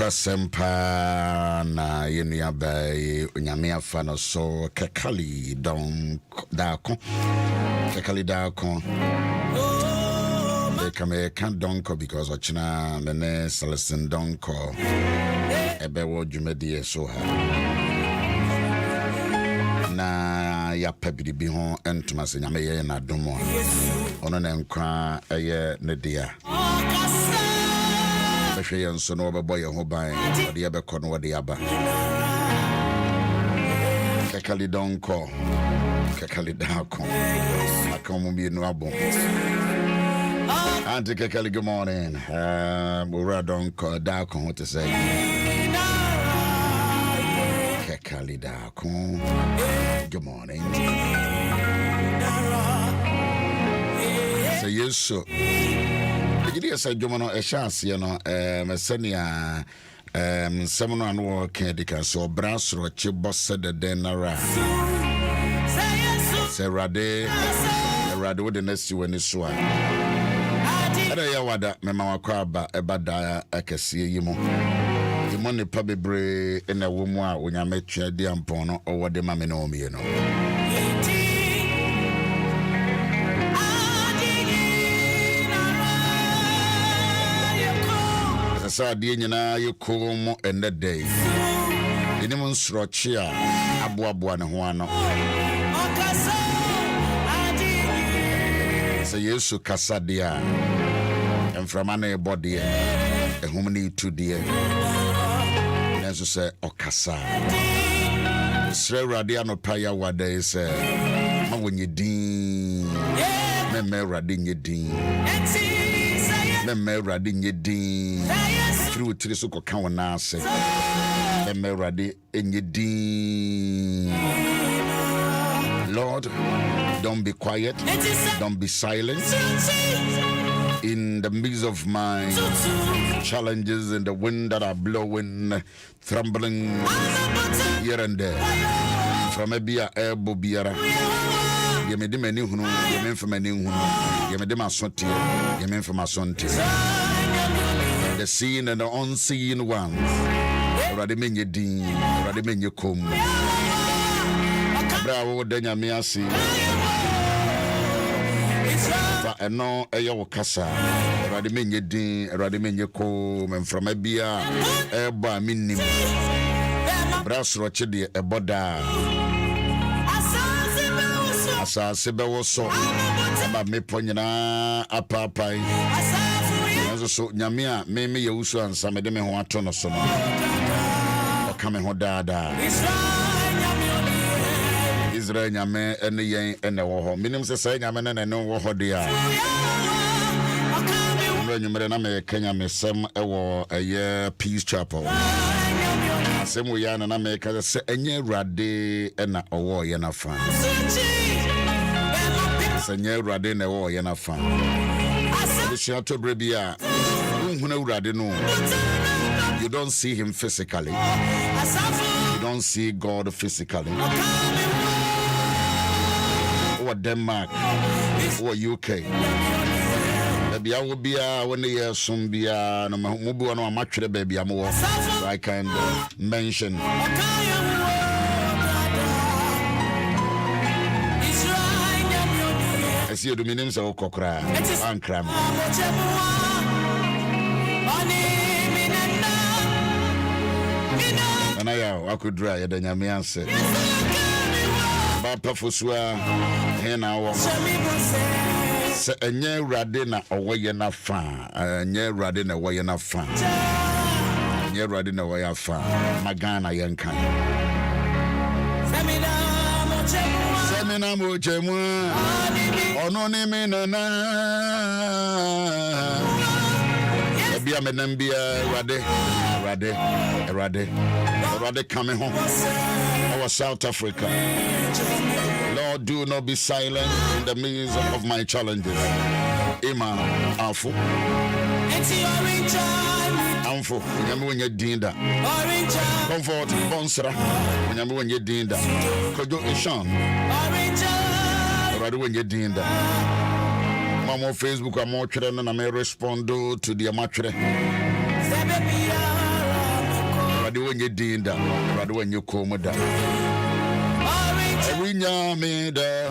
Sempa na yenia bay unyame afa no so kekali don dako they can't donko because ochina nene Celestin donko ebe wo dwumadi so ha na ya pabidi bi ho entuma se nyame ye na domo ono na nkwa eye ne dia Before so no boy ho ban the ebe kono wo de aba kekali donko kekali dako akomo bi no abo Auntie Kekali, good morning. We're donko dako what to say Kekali dako good morning say yes so Yes, I do a chance, you know, Messenia, Seminole and War Candica, so brass or chibos said the denara. Say Rade, Rado the next you when it's one. I don't know what that Mamma Crabba, a bad dia, I can see you more. The money probably bray in a woman when I met you, dear Pono, or what the mammy know me, you know. Sa die nyina yekom and that day inimu nsrochia aboabo ne ho ano say Yesu kasa dia emframa na body ehum ni tu dia nenso say okasa sre rade anopa wada is ma wonyedin me rade nyedin me rade nyedin through tiri so koka wona ase me rade enyedin Lord, don't be quiet, don't be silent in the midst of my challenges, in the wind that are blowing, trembling here and there from a beer air bobiara. You made many who you mean for many who you made my son, you mean for my son. The seen and the unseen ones. Already mean you dean, already mean you come. Bravo, Denya Miasi. But no, a yo cassa. Already mean you dean, already mean you come, and from a beer, a bar minim. Brass rochidi, a boda. Asa sebe was so about me ponina a papai. So Nyamia, me Owusu-Ansah, me dem ho ato no so no. O kame ho dada. Israel nyame ene yen ene wo ho. Minim se say nyame na ne wo ho dia. Mra nyumre na me Kenya me sem e wo eye Peace Chapel. Asem wo ya na me ka se enye Awurade e na owo ye na fa. Se enye Awurade na wo ye na fa. You don't see him physically. You don't see God physically. Or Denmark, or UK. Baby, I will be when the year soon be no mubu no match the baby. I can mention see the meanings of Kokra and Cram. And I could dry the Yamianse. Papa Fosua, Hena, a near Radina away enough fan, a near Radina away enough fan, near Radina away of fan, Magana Yankan. Semina Mujemwa, Ononimina, Bia Menambia, Rade coming home. Our South Africa. Lord, do not be silent in the midst of my challenges. Ima Amfo. Amfo, when you're dinda. Comfort, Bonsra, when you're dinda. Kojo Ishan. Rather when you're dinda. Mama Facebook, I'm more children and I may respond to the amatre. Rather when you're dinda. Rather when you come down. Rinya me da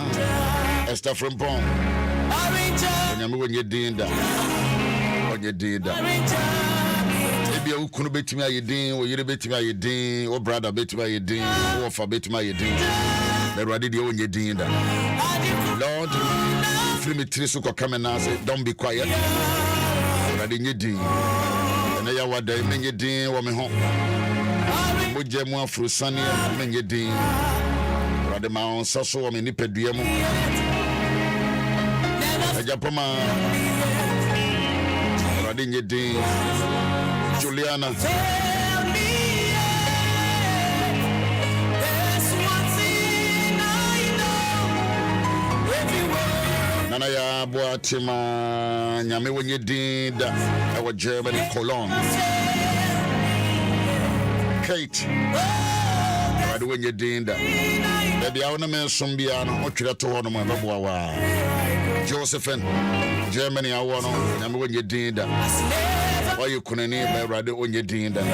Esther from Pong. When you're dinda. When you're dinda. Maybe you couldn't bet me a din, or you bet me a din, or brother bet me a din, or for bet me a din. They ready to own your dinda. Lord, free me three so come and say, don't be quiet. Ready your din. And I what they mean your din, or me home. Mujamwa for Sunny, mean your din. The Mount Sasso, and Nipeduemo. A Japoma Radin Yedin Juliana. Nanaya Boatima Yami when you did our Germany Cologne. Kate. When you did that. Baby, I want to mention Biano, what you have to order my Babuawa. Josephine, Germany, I want to know when you did that. Why you couldn't name my radio when you did that?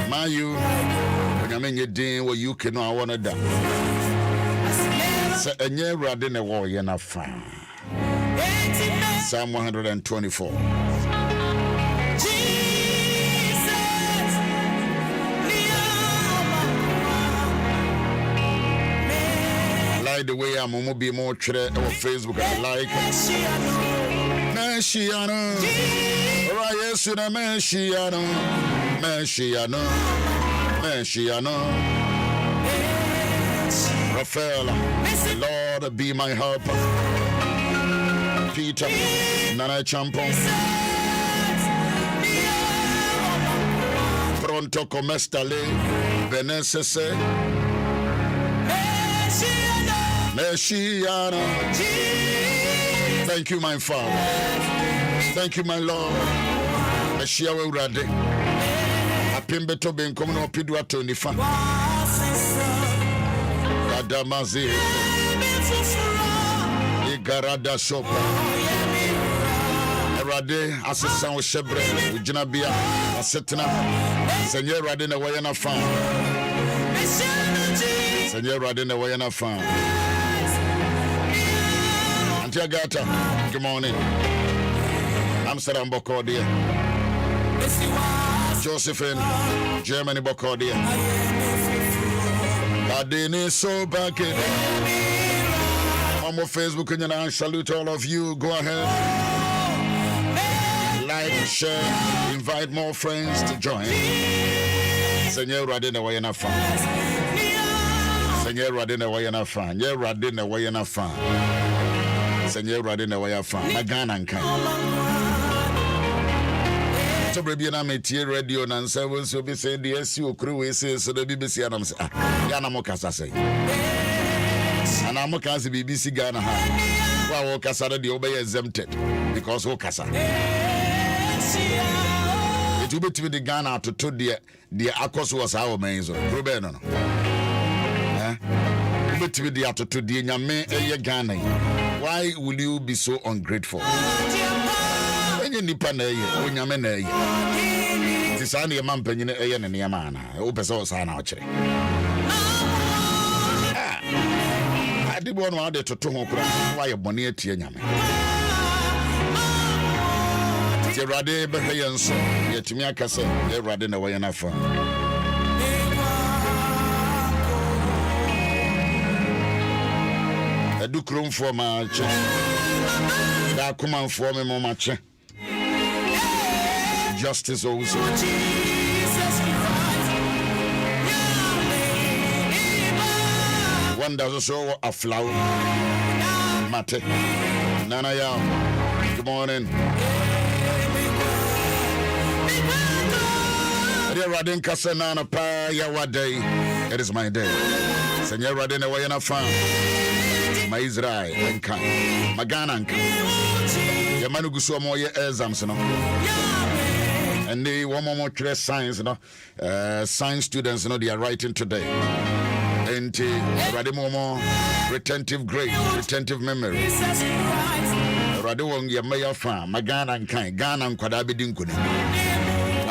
My you, when I mean you did what you can know, I want to die. Say, and you're riding a war, you're not fine. Psalm 124. The way I'm gonna be more clear on Facebook, I like Meshiano. Right, yes, Meshiano. Raphael, Lord, be my helper. Peter, Nana Champon. Pronto comestale, Venese. Meshiano. Thank you, my Father. Thank you, my Lord. Meshiawe Rade. Apimbeto ben coming up Pidua Tonifa. Adamazi. Igarada Sopa. Rade, Assistant Shebre, Ujinabia, Asetna, Seigneur Rade, the Wayana Farm. Seigneur Rade, the Wayana Farm. Gata, good morning. Amsterdam Bokordia. Josephine, Germany Bokordia. Adini so back in. On my Facebook and I salute all of you. Go ahead. Like, share, invite more friends to join. Seigneur Radina Wayana fan. Seigneur Radina Wayana fan. Yeah, Radina Wayana fan. Seigneur Radina Waya fan. Magana and Kan. So, baby, I'm a tier radio and service will be saying the SU crew says so the BBC and I'm saying, Yanamokasa say. And I'm a BBC Ghana. Well, Okasa, the obey exempted because Okasa. It will be to the Ghana to the Akos was our main zone. Rubeno. To the attitude, the Yame Ghana. Why will you be so ungrateful? When you nipan when you men it is only a man penny and Yamana. Open source, I know. ade bo no ade toto ho kura wa ye bone atie nyame ti rade be yenso yetimi akase ye rade na waye nafa edu kromfo ma che da kumanfo me mo ma che justice also one doesn't show a flower mate nana ya good morning Radin Kasanana pa ya waday it is my day Senya Radin away na fa my Israel enka magana enka ya manugu so mo ye exams no and they one more science no science students no they are writing today and Radimomo retentive grade retentive memory Radwon ya mayor fa magana enka Ghana nkwada bedi nkune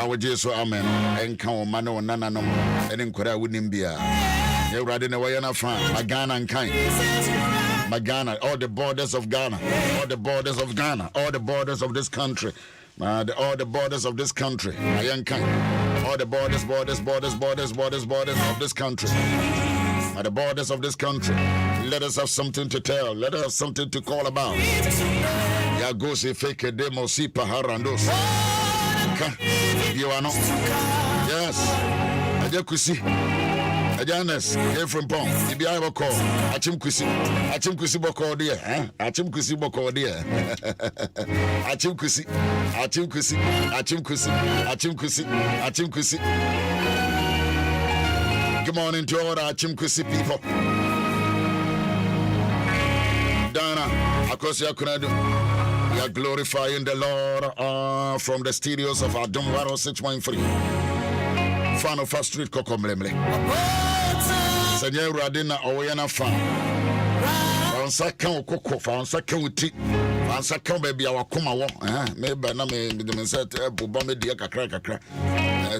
awo jesu amen enka o ma no nana no ene nkora wonim bia ye urade ne waye na fa magana nkan magana all the borders of Ghana all the borders of Ghana all the borders of this country all the borders of this country ayankan all the borders of this country the borders of this country let us have something to tell let us have something to call about ya go se fake demo si paharandos you are not yes ajakusi ajanes here from pom you be able call achimkusi boko there achimkusi boko there achimkusi good morning to all the achimkusi people Dana akosia kunadu we are glorifying the Lord from the studios of Adom 106.3. Fan of First Street Kokomlemle. Senya Radina Oyana fan. Fansa kan okoko, fansa kan uti. Fansa kan baby awakoma wo. Maybe na me dem set boba me dia kakra.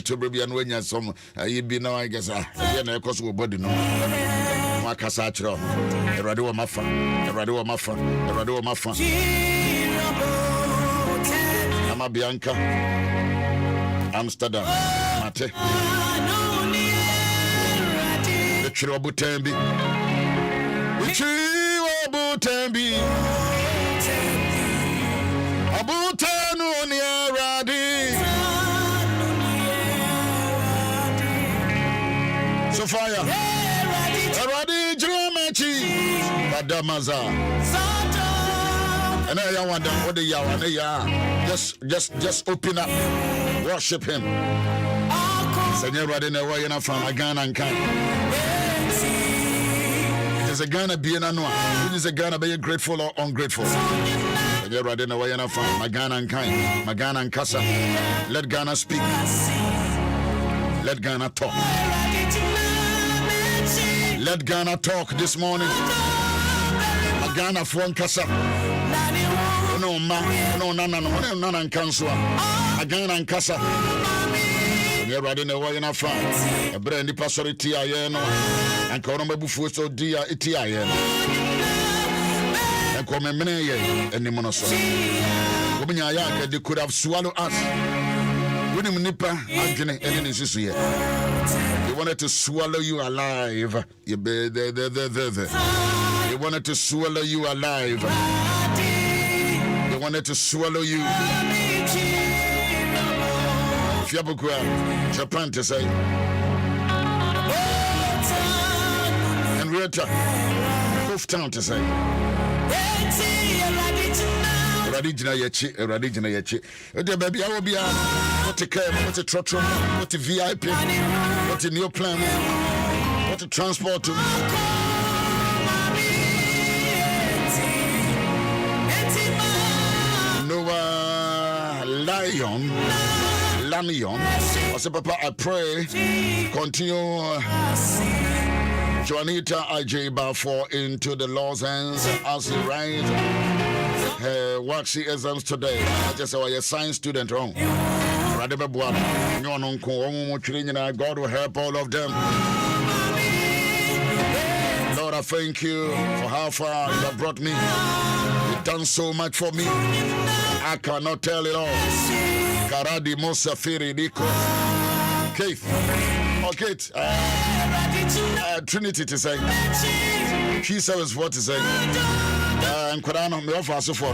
To baby an wenya some you be now I guess ya na ekoso wo body no. Makasa chiro. Erade wo mafa. Mama Bianca Amsterdam Mate the Chirobutembi Abutanu Niaradi Sophia Aradi Jamachi Badamaza and I wonder what the just open up, worship him. Senya Radina Wayana from Ghana and Kai. Is a Ghana being a noa? Is a Ghana be grateful or ungrateful? Senya Radina Wayana from Ghana and Kai, Magana and Kasa. Let Ghana speak. Let Ghana talk. Let Ghana talk this morning. Ghana from Kasa. No nana kanswa agana nkasa ye rade ne wo yana fa e bre ndi pastor ti aye no anka ono mabufu so dia eti aye no enko memene ye enimo no so obinya ya ka they could have swallowed us when nipa agene ene ne susu ye they wanted to swallow you alive you be they wanted to swallow you alive. They wanted to swallow you. Fiabukwa, Japan to say. And Rita, Cove Town to say. Radijina Yachi. The baby, I will be out. What a care, what a trotro, what a VIP, what a new plan, what a transport to. Lamion. I said, Papa, I pray, continue Juanita Ajeba for into the Lord's hands as he writes her what she exams today. I just say, you're a science student wrong. God will help all of them. Lord, I thank you for how far you have brought me. You've done so much for me. I cannot tell it all. Karadi Mosafiri Diko. Keith. Oh, Kate. Trinity to say. She says what to say. And Korano, me offer so for.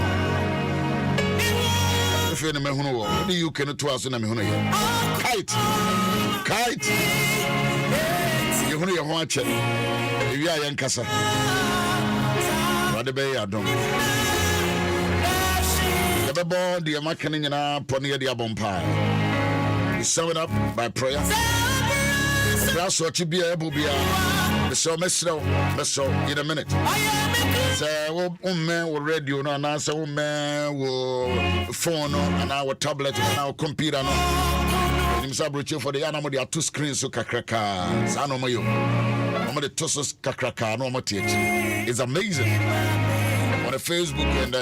If you're in the Mehuno, you can to us in the Mehuno. Kite. You know your watch. You are young Cassa. What the bay Adom. The born the American in our pony the Adom pie. We sum it up by prayer. That's what you be able to be. So, Mr. in a minute. So, man will radio, and answer man will phone, and our tablet, and our computer. For the animal, there are 2 screens so kakraka. Sanomayo. I'm the tosses kakraka, no more. It's amazing. On the Facebook and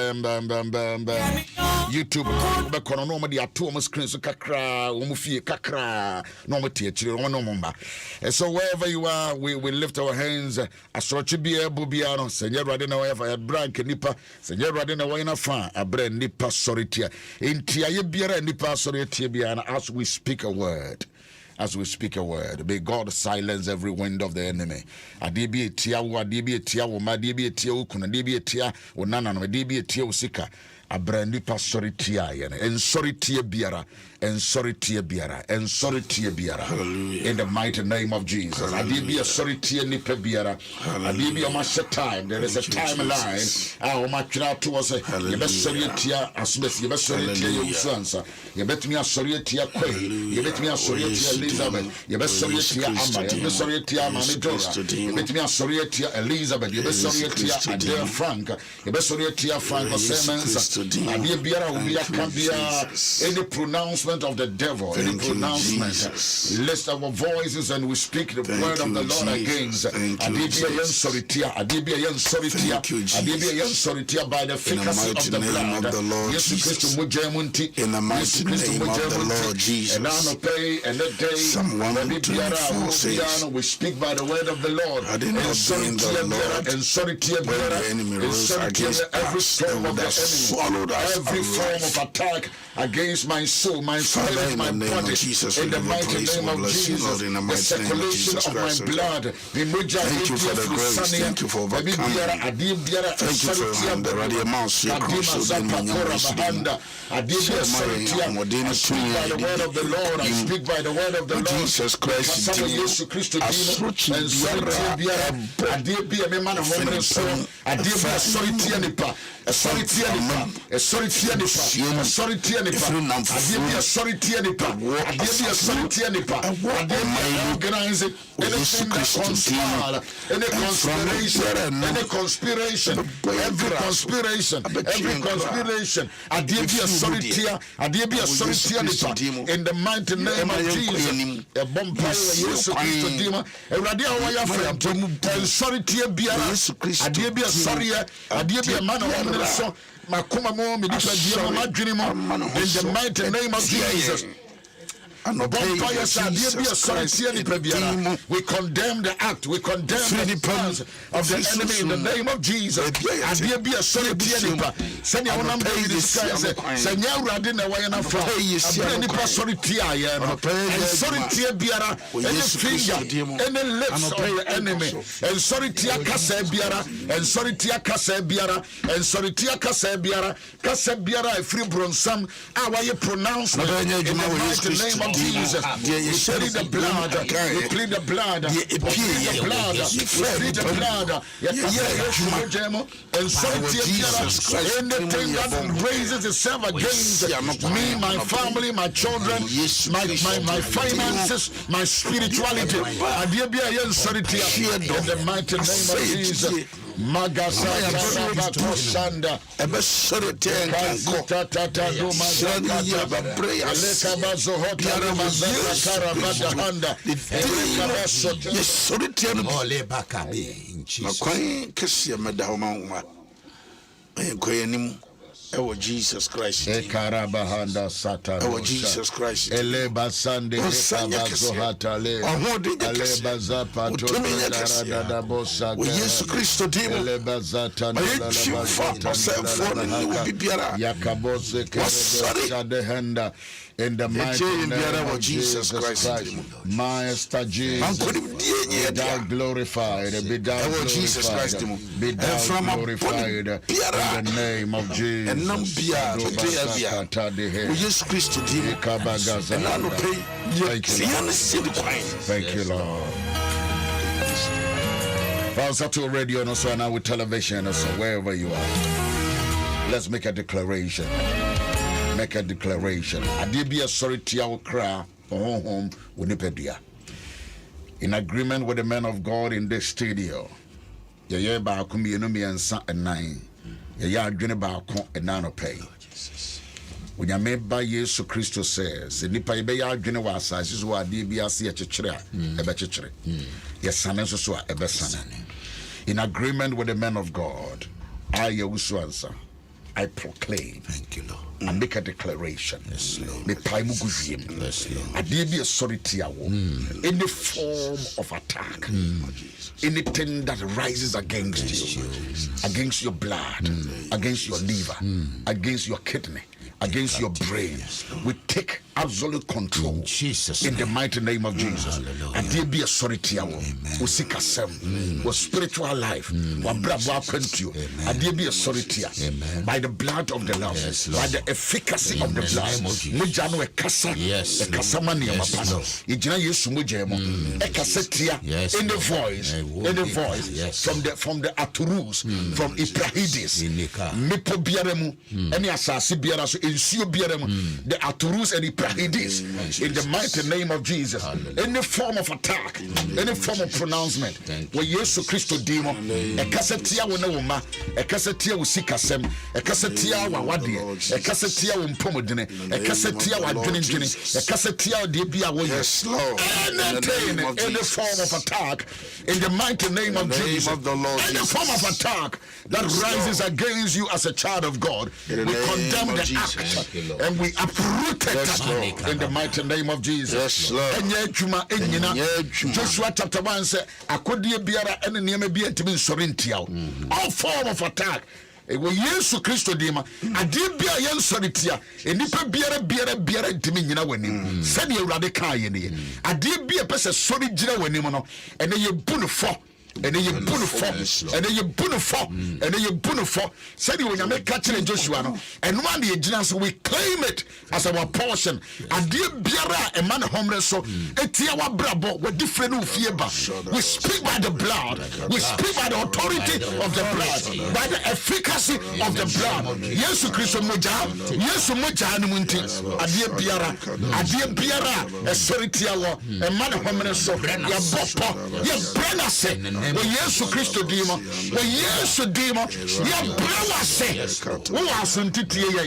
YouTube, but on normally there are 2 screens so kakra, umufi kakra, no more. And so wherever you are, we lift our hands. Astrochibia Bubiano, Senor Radina, wherever Brank Nipa, Senor Radina, Wayna Fan, a brand Nipa Soritia. In Tiabia Nipa Soritia, as we speak a word. As we speak a word, may God silence every wind of the enemy. Adibi tia wa adibi tia wo ma adibi tia ukuna adibi tia onana no adibi tia usika abrandi pasori tia yene ensori tia biara ensori tia biara ensori tia biara. In the mighty name of Jesus. Adibi sorry tia nipa biara. Adibi o ma set time. There is a timeline. O ma twa to us ye be sorry tia asbes ye be sorry tia Owusu-Ansah. Ye bet me sorry tia kwe. Ye bet me sorry tia Elizabeth. You best sorry tia Amma. You best sorry tia Manidora. You bet me sorry tia Elizabeth. You best sorry tia Adele Frank. You best sorry tia Frank Simmons. Any pronouncement of the devil, any pronouncement, lift our voices and we speak the word of the Lord against. Adibia sorry tia by the efficacy of the blood of the Lord Jesus. In the mighty name of the Lord Jesus. And now pay and the day. We speak by the word of the Lord. And sorry tia every storm of the enemy, every form of attack against my soul, my spirit, my body, in the mighty name of Jesus, the circulation of my blood. Thank you for the grace. Thank you for overcoming. I speak by the word of the Lord. I speak by the word of the Lord. Jesus Christ, and every conspiration, every conspiration, in the mighty name of Jesus. A bombay Yesu Christo dima Erade awaya fra and sorry tia biara adie bia sorry adie bia man o so makoma mo me dipa dia ma dwene mo in the mighty name of Jesus. We condemn the act, we condemn the plans of the enemy in the name of Jesus. Any lips of the enemy, and sorry tia kasebiara, and sorry tia kasebiara, and sorry tia kasebiara, kasebiara free bronsam, our pronouncement in the mighty name of Jesus. We plead the blood. We plead the blood. We plead the blood. We plead the blood. And so anything that raises itself against me, my family, my children, my finances, my spirituality, in the mighty name of Jesus. Magasanda ebesore tenko tata do mazaka elekabazo hotara mazaka badahanda elekabaso yesore tenko ole bakabe inchi makwan kese medahoma enkoyenim Ewo Jesus Christ. Ekarabahanda Satan. Ewo Jesus Christ. Eleba Sande Ekabazohatale. Eleba Zapato Darada Bosa. Jesus Christ dimo. Eleba Zatan. Yakabose Shadehenda. In the mighty name of Jesus Christ, Master Jesus, be thou glorified, be thou glorified, be thou glorified in the name of Jesus. Thank you, Lord. Also to radio and also now with television, also wherever you are. Let's make a declaration. Make a declaration. Adibia sorry to our cry home Winnipeg. In agreement with the men of God in this studio. Yaya ba kumi enumi ansa nine. Yaya adwene ba ko enano pay. Unyame ba Yesu Kristo says, nipa ibe ya adwene wa asase so adibia se ye kyekere a ebe kyekere. Yesane so a ebe sane. In agreement with the men of God, I Owusu-Ansah, I proclaim. Thank you, Lord. And make a declaration. Yes, Lord. Yes, Lord. Any form of attack, anything that rises against you, against your blood, against your liver, against your kidney, against your brain, we take absolute control in the mighty name of Jesus. And there be a sorry to you. We seek a spiritual life. And there be a sorry to you. By the blood of the Lord, by the efficacy of the blood. Mujano ekasa, ekasa mani amapano. Ijina Yesu mujemo. Ekasetia. Any voice from the Aturus, from Iprahidis, Mipo Biaremu, any asasi biarasu, Insio Biaremu, the Aturus and Iprahidis, in the mighty name of Jesus. Any form of attack, any form of pronouncement, where Yesu Christo demo, Ekasetia wonoma, Ekasetia usikasem, Ekasetia wawadi, Ekasetia umpomodine, Ekasetia wadwinjini, Ekasetia debia wo. Yes, Lord. Any form of attack, in the mighty name of Jesus, any form of attack that rises against you as a child of God, we condemn the act and we uproot it in the mighty name of Jesus. Joshua chapter 1 says, all form of attack. Ewo Yesu Kristo dima adibia yen soritia enipa biara ntimi nyina wanim sane Awurade ka ye ne adibia pese sori gina wanim no ene ye bunufo ene ye bunufo sane onyame ka kire Joshua no eno ande ye gina so we claim it as our portion adibia e man homre so etia wa brabo we different ufie ba we speak by the blood, we speak by the authority of the blood, by the efficacy of the blood. Yesu Kristo moja no munti adie biara esoritia wo e man homre so ya bopo ya brana se we Yesu Kristo dimo we Yesu dimo ya brana se wo asuntitie ye.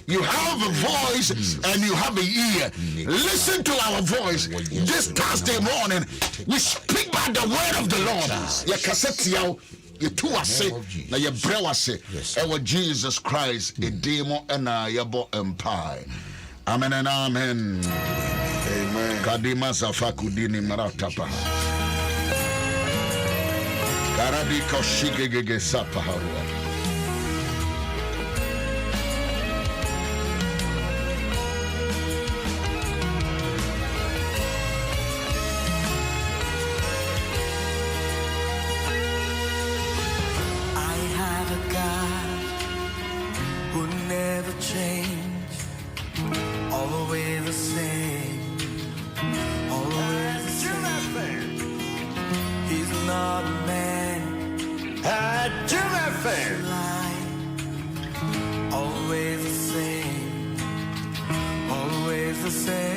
You have a voice and you have an ear. Listen to our voice this Thursday morning. We speak by the word of the Lord. Ya kasetia you two are say na ye brewa say ewo Jesus Christ a demo ena yebo empire. Amen and amen. Amen. Kadima safakudini maratapa. Karadi koshigege sapaharua. Always the same, always the same. He's not a man. Do that thing. Always the same, always the same.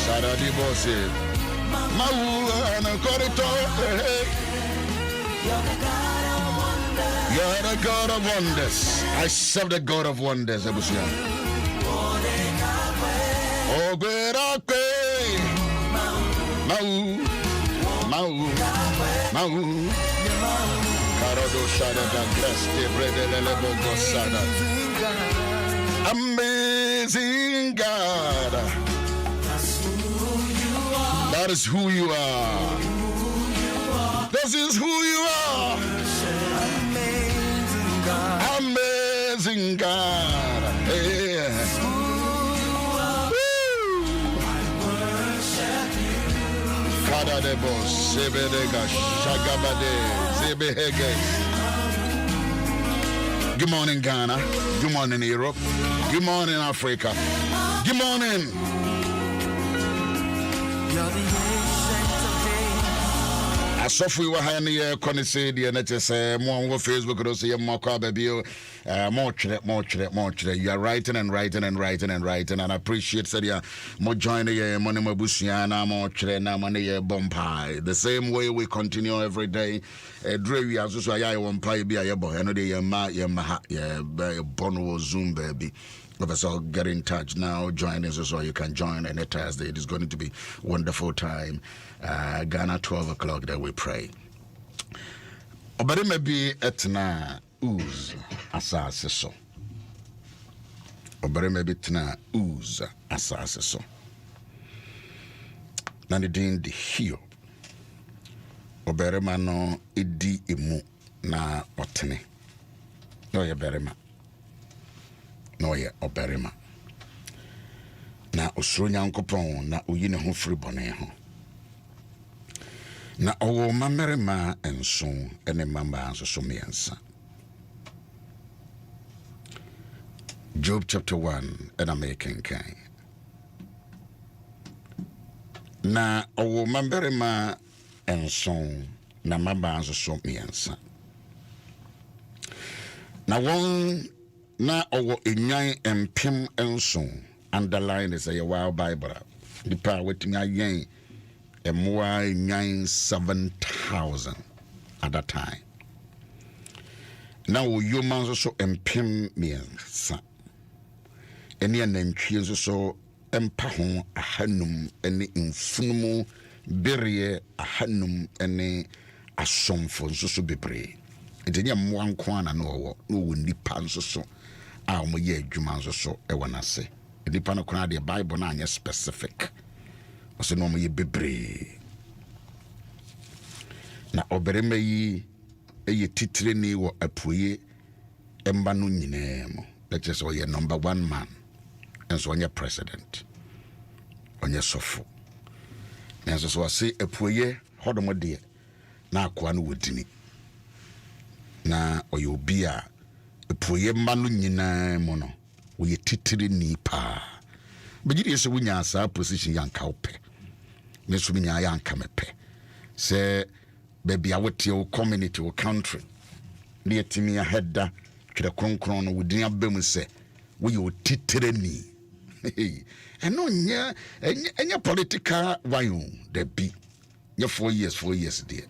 Saradi Bosse. Mau and a corridor. You're the God of wonders. I serve the God of wonders. Oh, great Mau. Carado Shada da Greste, Bredelele Bogosada. Amazing God. That is who you are. This is who you are. Amazing God. Yeah. Kadadebo, Sebedega, Shagabade, Zebehege. Good morning, Ghana. Good morning, Europe. Good morning, Africa. Good morning. As if we were high Connie said, the NHS, more Facebook, or say more car baby, more. You are writing, and I appreciate that you more joining money Mabusiana, more money Bombay. The same way we continue every day. Drew, as I won't pay be a boy, another Bono Zoom baby. So get in touch now, join us so you can join any Thursday. It is going to be a wonderful time. Ghana 12 o'clock that we pray. Obari maybe etna Owusu-Ansah so. Obari maybe etna Owusu-Ansah so. Nani din di hiyo. Obari mano idi imu na otene. No ya berema. No ye oberima na osuro nyankopon na oyi ne ho firi bone ho na owo mamerema enso ene mamba nso so miensa. Job chapter 1 and I'm making kind na owo mamerema enso na mamba nso so miensa na won na owo enyan empem enso underline is a wild bible the power wetimi ayen emoa enyan 7,000 at that time na wo yoma nso so empem miensa eni anantwie nso so empa ho ahanum ene mfunumu berie ahanum ene asomfo nso so bebre ntenya mmoa nkwana na owo na wo nipa nso so a mo ye adwuma nso so e wona se nipa no kona de bible na anya specific o se no mo ye bebre na oberema yi eye titire ni wo apuye emba no nyinemo that is o ye number 1 man enso onye president onye sofo na enso so se apuye hodomo de na akwa no wodini na oye obi a apuye mma no nyina mo no oye titire ni pa begidi se wunya asa position yanka ope ne so binya yanka mepe se baby awoti o community o country ne yetimi ya hedda twere kronkron no wudin abem se wo ye titire ni eno nya political wayo the be nya 4 years there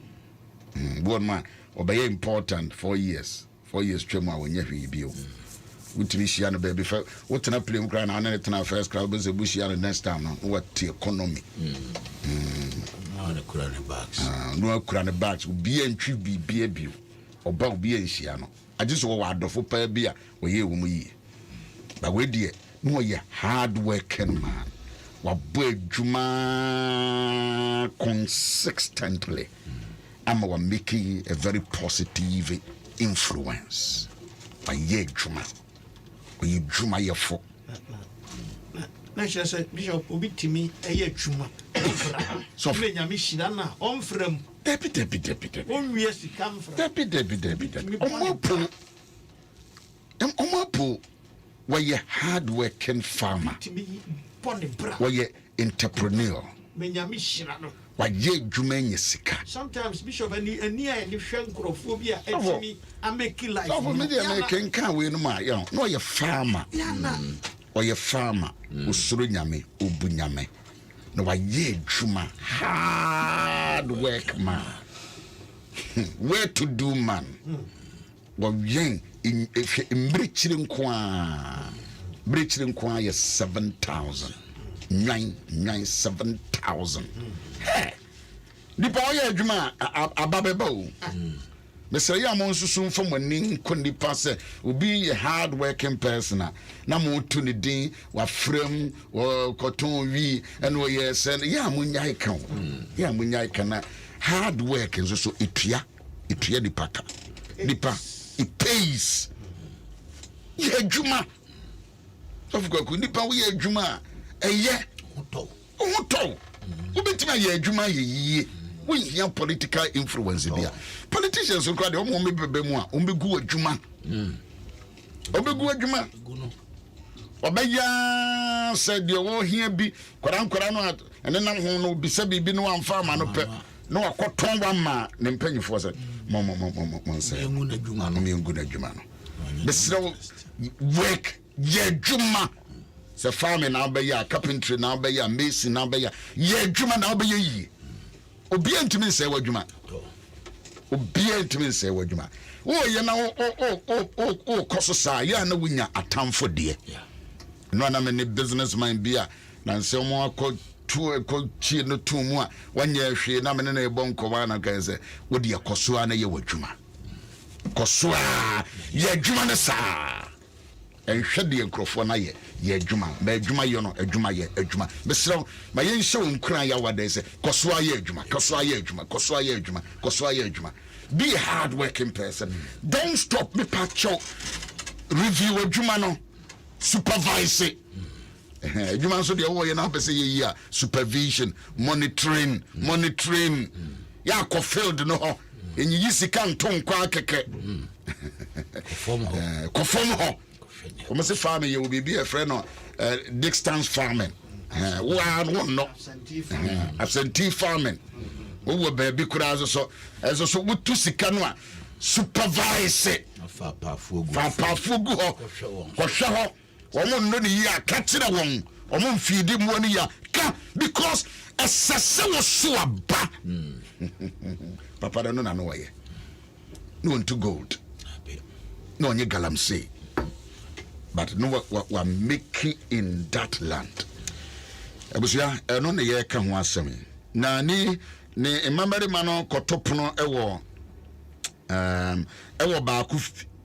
one man obey important 4 years twemu a wonya hwe bio wutimi hia no baby fa wotena play nkra na na tena first crowd be se bushia no next time no what economy no na kura ne bags no kura ne bags obi antwi bibia bio oba obi anhia no agye so wo adofo pa bia wo ye wo mu yi ba we die no ye hard working man wabo adwuma consistently ama wa making a very positive influence by ye juma we juma ye fo na say bishop obi timi eye juma so me nyame hira na onfram debi onwie sika mfra debi omopo we hard working farmer timi pon bra we entrepreneur me nyame hira no waye dwuma nye sika. Sometimes bishop ani a ni hwe nkrofobia etimi ameki life. So for me dey make kan we no ma ya no ye farmer. Oye farmer usuro nyame obu nyame. No waye dwuma hard work man. Where to do man. Wayen in mbrichire nkwa ye 7,000. 7,000. Hey, nipa oye adwuma ababeba o. Mr. Yamon susun from when kundi pass obi a hard working person na mo to ni din wa frame wa cotton wi and we yes and ya munyai kan. Ya munyai kana hard work is so itua di paka. Nipa it pays. Ye adwuma. Of course nipa we adwuma eye oto obetima ye adwuma ye we hear political influence bia politicians so crowd omo me bebe mu a ombegu adwuma obeya said de wo hia bi kwara no ene nam ho no bisa bibi no amfa ma no pe no akoton wa ma ne mpanyifo se mo say me ngu na adwuma no besro work ye adwuma. Se farming now be ya, carpentry now be ya, mason now be ya, ye dwuma now be ye. Obi antimi say wadwuma. Obi antimi say wadwuma. Oh ye na koso sa ya na wunya atamfo de. No na me businessman bia na nse mo akọ chi no tu mu a wanya hwe na me na ebon kowa na kan say wodi akoso a na ye wadwuma. Koso a ye dwuma na sa. And shed the microphone ye juma, be juma yono, a juma ye, a juma. But so my young show cry what they say, Koswa ye juma, Be a hard working person. Don't stop me patcho. Review a jumano, supervise it. Juma so the way and say yeah, supervision, monitoring. Ya ko field no. And you see can't tongue quack. Conform ho. Come say farming, you will be a friend of distance farming. One no absentee farming. We will be crowds so as also with two sikanwa supervise it. Fapafugu ho. Koshaho. Omo no ni ya catching one. Omo feed him 1 year. Because a sasa was so aba. Papa don't know why. No one to gold. No nye galamsey. But no what we're making in that land. Ebusia eno ne ye ka ho asem. Na ni emamari mano kotopono ewo ba ku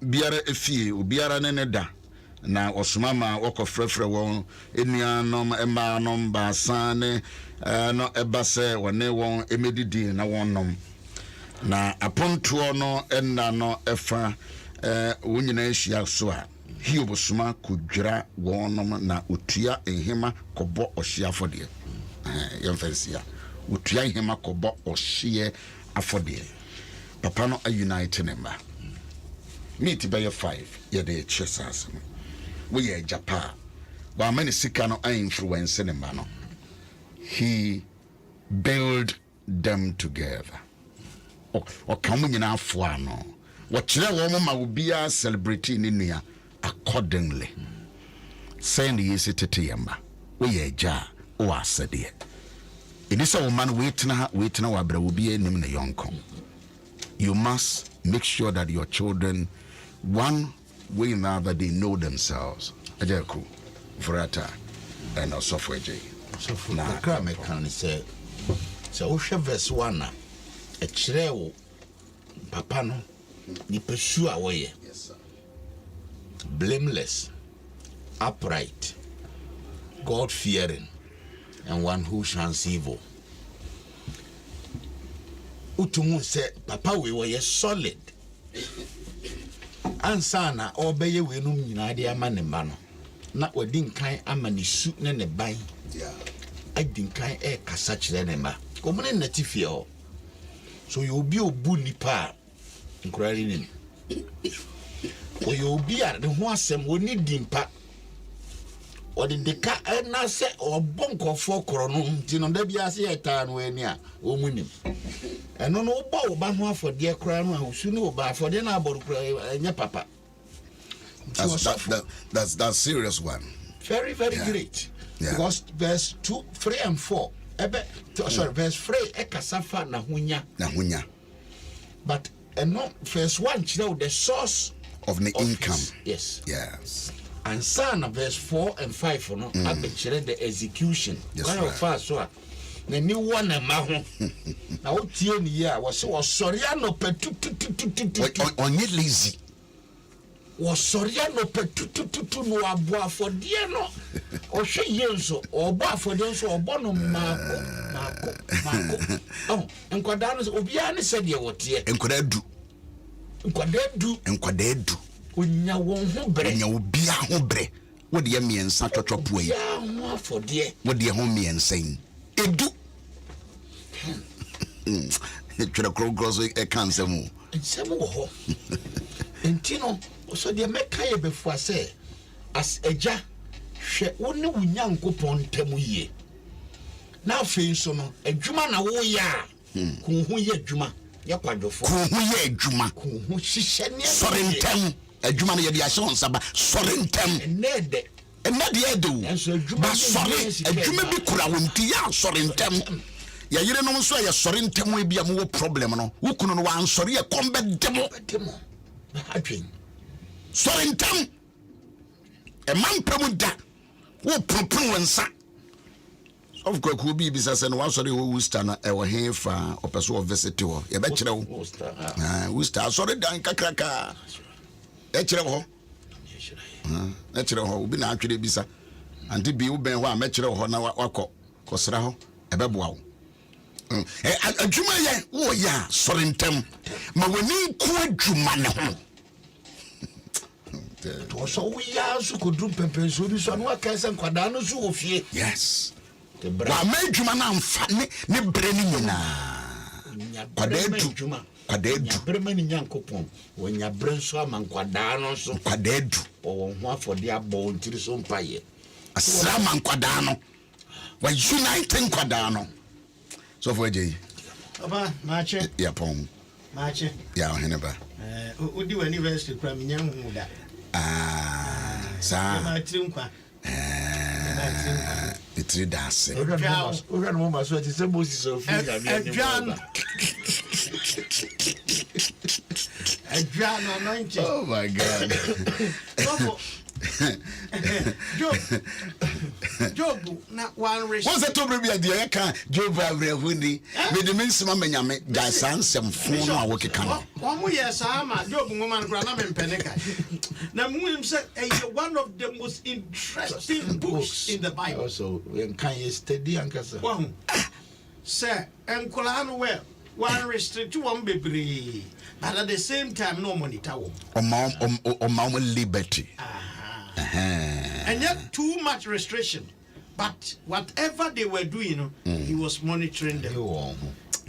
biara efie obiara ne da na osumama wokofrefre won enuanom emanom ba sane no ebase wone won emedidi na wonnom na aponto no enna no efa wonyina ehia so a hiobosuma kudwira wonom na otua ehema kobo ohye afode yemfansia otua ehema kobo ohye afode papa no a unite member meet by 5 ye dey chesas we ye Japan wa many sika no influence ne ma no he build them together o kamu nyina afo ano wo kire wo ma obia celebrate ni nua accordingly send ye tete yamba we ye ja o asede inisa wo man wait na wa bra obia nim na yonko. You must make sure that your children, one way or another, they know themselves. Ajaku, Frata, and also for J. So for the crime, I can say, so verse 1, a chreo, papano, ni pursue away. Yes, sir. Blameless, upright, God fearing, and one who shuns evil. Utumu say papa we were solid ansana obeye we no nyina de amanema no na wadin kan amani su ne ne ban adin kan kasa kire ne ma komune natifie ho so you obi obu nipa nkurari ni o you obi a ne ho asem woni dimpa or the deca and I say or bonko for coronum tino debia say tan when ya o munim and no bow banwa for dear crown who soon over for dinner about papa. That's serious one. Very great. Because verse 2, 3 and 4 verse 3 ekasafa na hunya but no verse 1 the source of the income. Yes. Yes. And son verse 4 and 5 no the execution. Yes, right. Fast so the new one and maho na o tie ni ya was sorry no petu onye lazy was sorry no petu no aboa for dear no o hwe yenso o boa for dem so o bono mako oh enkwada no obia ne se de wote enkwada du onya won ho bre onya obia ho bre wo de miensa twotwopo yi ya ho for de wo de ho miensa yi edu twere krogroso e kansa mu nsemu ho entino so de meka ye befua se as eja hwe woni wunyankopon ntamu yie na afei so no adwuma na wo ya ku hu ye adwuma ye kwadwofo ku hu ye adwuma ku hu hihye ne sore ntam adwuma na ye de ahye onsaba sore ntam enede edo ba sore adwuma bi kura wonti ya sore ntam ya yire no so ya sore ntam e bia mo wo problem no wo kunu no wan sore ye kombe demo adwen sore ntam e man pemu da wo propon wansa of course ko bi bisa se no wa sore wo Worcester na e wo hefa opeso of visit wo ye be kire wo Worcester sore dan kakraka e kire wo e kire wo obi na atwere bisa ante bi wo ben ho a me kire wo na wakọ kosra ho e be boa wo adwuma ye wo ya sore ntam ma woni ku adwuma ne ho to so we ya su ko drum pempen so bi so no aka se nkwada no so ofie. Yes. Wa madwuma na amfa ne bre ni nyina kwada edu bre mani nyankopon wonya bre so ama nkwada no so kwada edu wo ho afode abo ntiri so mpaye asra man kwada no wa unite nkwada no so for je aba maache ya pom maache ya oheneba odi wa university kra menya hu da sa ma trinkwa itri dase oga no ma so ti se Moses of Adwan oh my God. Job na one race. What's the trouble with the aka Job Abrahuni? Me the minimum menyame da sansem fun no awoke kan. Omo yes ama Job woman kra na me peneka. Na munim say one of the most interesting books in the Bible. Also, can you study ankasa? Wow. Sir, enkola no well. One restrict one baby. But at the same time no monitor. O liberty. And yet too much restriction, but whatever they were doing, he was monitoring them.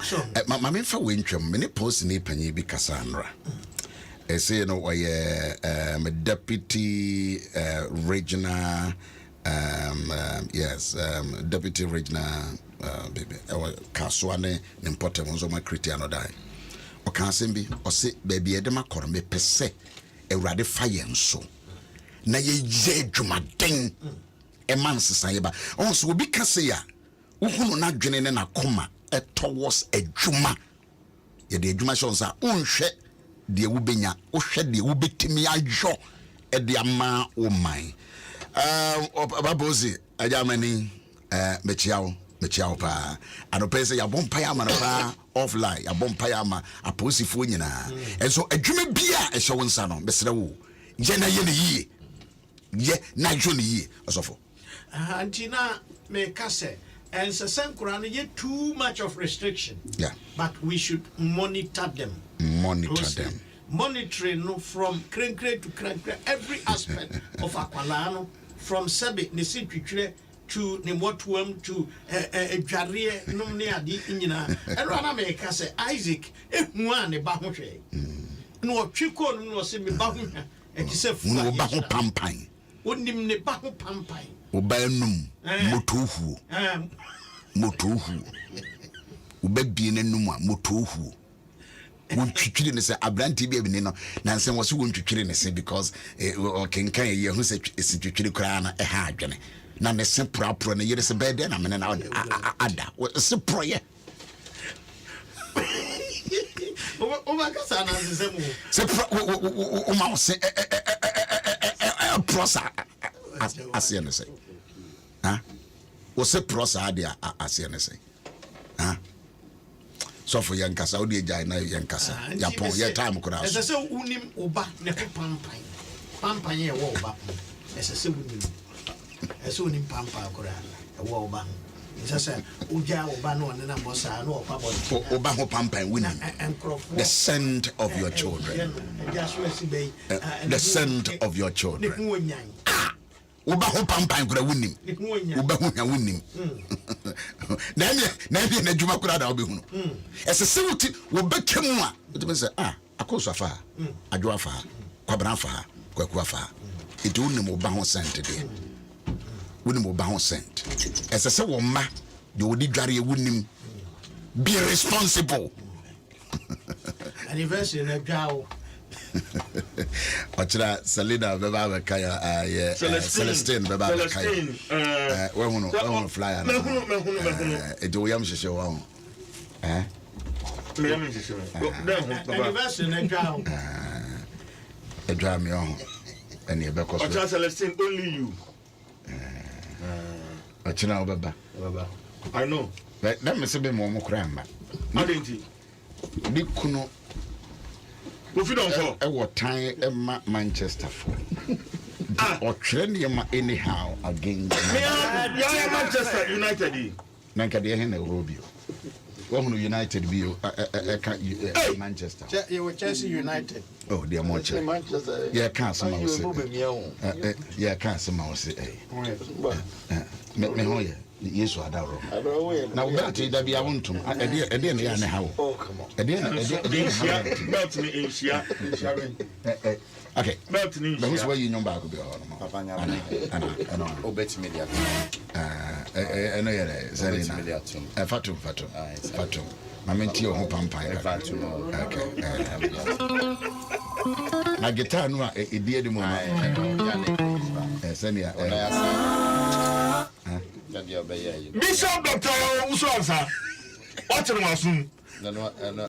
So, my main for Wincham, many posts in Ipany be Cassandra. I say, you know, a deputy regional, deputy regional, baby, or Caswane, important ones of my Christiano die. Or can't be, or say, baby, Edema Corme per se, a ratify and so. Na ye dwumaden e man sesan ba onso obi kase ya uhunu na dwene ne na koma e towards adwuma ye de adwuma shonsa unhwe de wubenya uhwe de wubetimi ajo e de ama wo man babozi ajamani mechiao pa anopese ya bompa ya manapa offline ya bompa ya ma aposifo nyina enso adwuma bia e hye wonsa no besere wo je na ye ne yi ye na joni ye osofo antina me kase and senkura no ye too much of restriction, but we should monitor them monitoring no from krenkre to krenkre every aspect of akwala from sebe ne sitwitwere to ne motuam to adware no ne ade nyina ero na me kase Isaac ehu an ne ba ho hwe no otwiko no se me ba ho hwa e ti se fu no ba ho pampan onim ne ba ho pampan Obanum, Motohu, Motohu, Ubebin and Numa, Motohu. Won't treat in a brand TV, Nancy was won't treat in a say because can you who said it's a treaty crown a hard journey. None is a proper and a year is a bed, and I'm an ada. What's a prayer? Prosa, as you say. Huh? What's a prosa idea, as you say? Huh? So for young Cassa, Odi Jana, young Cassa, Yapon, your time could have. As a unim oba, never pampine. Pampine, a wallba. As a sewing. As soon in Pampa, a wallba. It's a say, Uja Obano and Namosa, no Papa. Obaho Pampine winning. And the scent of your children. The scent of your children. Obaho Pampine could have winning. Obaho winning. Nanny and Juma could have been. As a civil will become one. It was a Kosafa, a Dwafa, Quabrafa, Quaquafa. It wouldn't move bound scent today. Wouldn't move bound scent. As a civil ma, you would carry a winning. Be responsible. Anniversary in a jowl. Ochra Selina Baba Kaya Celestine Baba Kaya. Where fly. It will yam show. Anniversary in a jowl. A dram me on. And you because Ochra Celestine only you. Ochra Baba. I know. Let me see me more crime. I didn't. Nikuno. What time Manchester for? Or trend anyhow against Manchester United. Nankadia Henry Rubio. Well, United view Manchester. You were Chelsea United. Oh, dear Manchester. Yeah, can't somehow say. Yeah, can't somehow say. Me hoya. Yes, I don't. Now, that be I want to. I didn't how. Oh, come on. I didn't melt me in Shia. Okay. Melt me in Shia. Who's where you know back to be all? I know. Obet media. I know you're there. Fatum. My mentee or Pampire. Okay. My guitar, no, a dear the Bishop Dr. Owusu-Ansah. What's the